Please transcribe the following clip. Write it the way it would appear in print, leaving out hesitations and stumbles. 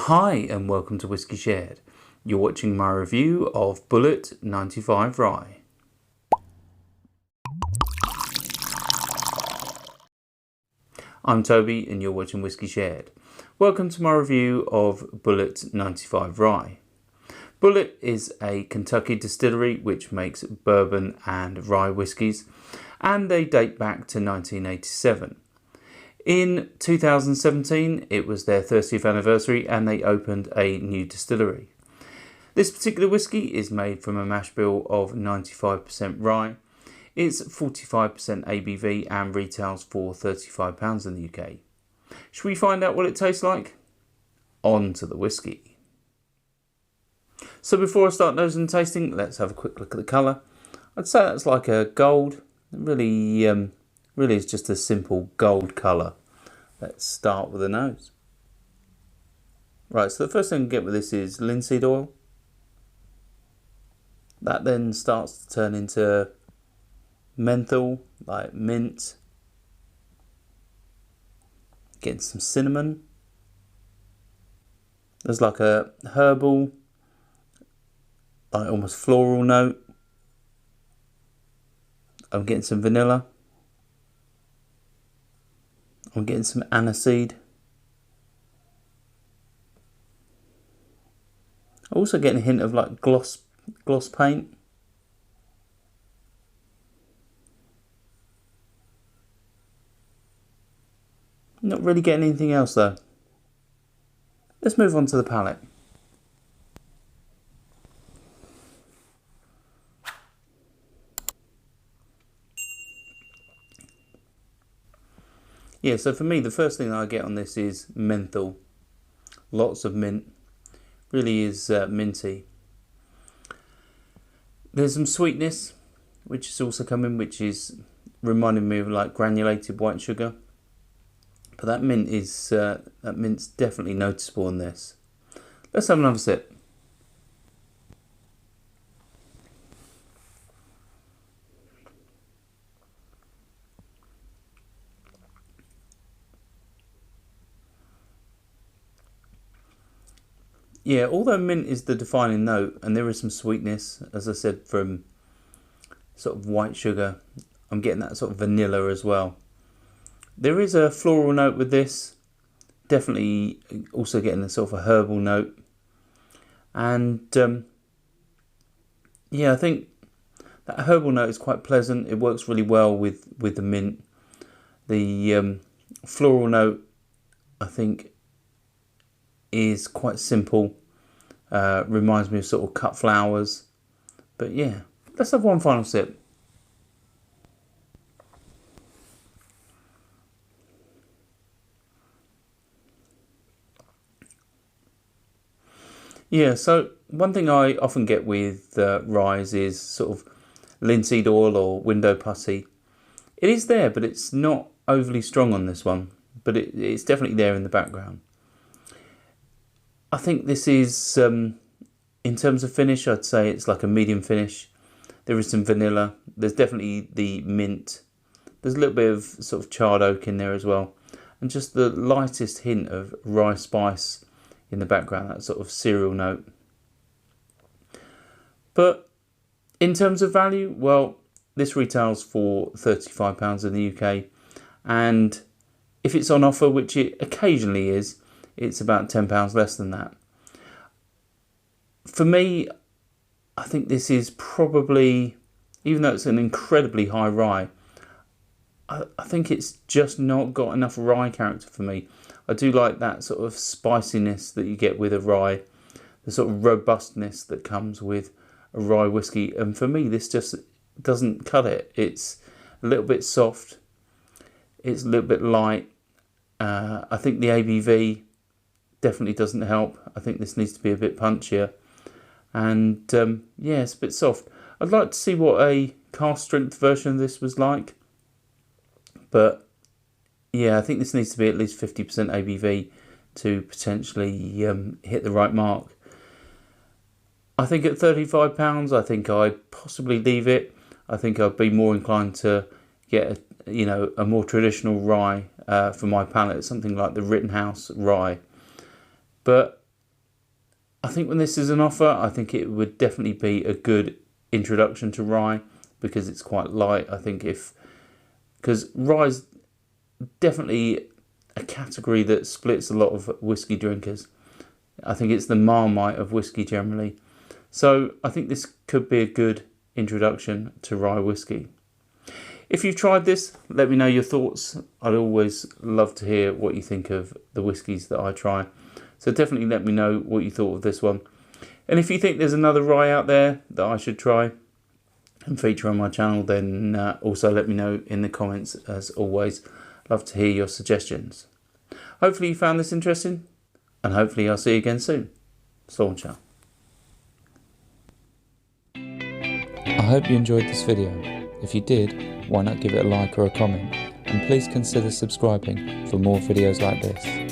Hi and welcome to Whisky Shared. You're watching my review of Bulleit 95 Rye. I'm Toby and you're watching Whisky Shared. Welcome to my review of Bulleit 95 Rye. Bulleit is a Kentucky distillery which makes bourbon and rye whiskies, and they date back to 1987. In 2017, it was their 30th anniversary and they opened a new distillery. This particular whisky is made from a mash bill of 95% rye. It's 45% ABV and retails for £35 in the UK. Should we find out what it tastes like? On to the whisky. So before I start nosing and tasting, let's have a quick look at the colour. I'd say that's like a gold. Really is just a simple gold colour. Let's start with the nose. Right, so the first thing I get with this is linseed oil. That then starts to turn into menthol, like mint. Getting some cinnamon. There's like a herbal, like almost floral note. I'm getting some vanilla. I'm getting some aniseed. I'm also getting a hint of like gloss paint. Not really getting anything else though. Let's move on to the palate. Yeah, so for me, the first thing that I get on this is menthol. Lots of mint. Really is minty. There's some sweetness, which is also coming, which is reminding me of like granulated white sugar. But that mint's definitely noticeable in this. Let's have another sip. Yeah, although mint is the defining note and there is some sweetness, as I said, from sort of white sugar, I'm getting that sort of vanilla as well. There is a floral note with this, definitely also getting a sort of a herbal note. And yeah, I think that herbal note is quite pleasant. It works really well with the mint. The floral note, I think, is quite simple. Reminds me of sort of cut flowers. But yeah, let's have one final sip. Yeah, so one thing I often get with ryes is sort of linseed oil or window putty. It is there, but it's not overly strong on this one. But it's definitely there in the background. I think this is, in terms of finish, I'd say it's like a medium finish. There is some vanilla. There's definitely the mint. There's a little bit of sort of charred oak in there as well. And just the lightest hint of rye spice in the background, that sort of cereal note. But in terms of value, well, this retails for £35 in the UK. And if it's on offer, which it occasionally is, it's about £10 less than that. For me, I think this is probably, even though it's an incredibly high rye, I think it's just not got enough rye character for me. I do like that sort of spiciness that you get with a rye, the sort of robustness that comes with a rye whiskey. And for me, this just doesn't cut it. It's a little bit soft. It's a little bit light. I think the ABV definitely doesn't help. I think this needs to be a bit punchier. And yeah, it's a bit soft. I'd like to see what a cask strength version of this was like. But yeah, I think this needs to be at least 50% ABV to potentially hit the right mark. I think at £35, I think I'd possibly leave it. I think I'd be more inclined to get a more traditional rye for my palate, something like the Rittenhouse rye. But I think when this is an offer, I think it would definitely be a good introduction to rye because it's quite light. I think because rye's definitely a category that splits a lot of whiskey drinkers. I think it's the Marmite of whiskey generally. So I think this could be a good introduction to rye whiskey. If you've tried this, let me know your thoughts. I'd always love to hear what you think of the whiskies that I try. So definitely let me know what you thought of this one. And if you think there's another rye out there that I should try and feature on my channel, then also let me know in the comments as always. Love to hear your suggestions. Hopefully you found this interesting, and hopefully I'll see you again soon. Ciao. I hope you enjoyed this video. If you did, why not give it a like or a comment, and please consider subscribing for more videos like this.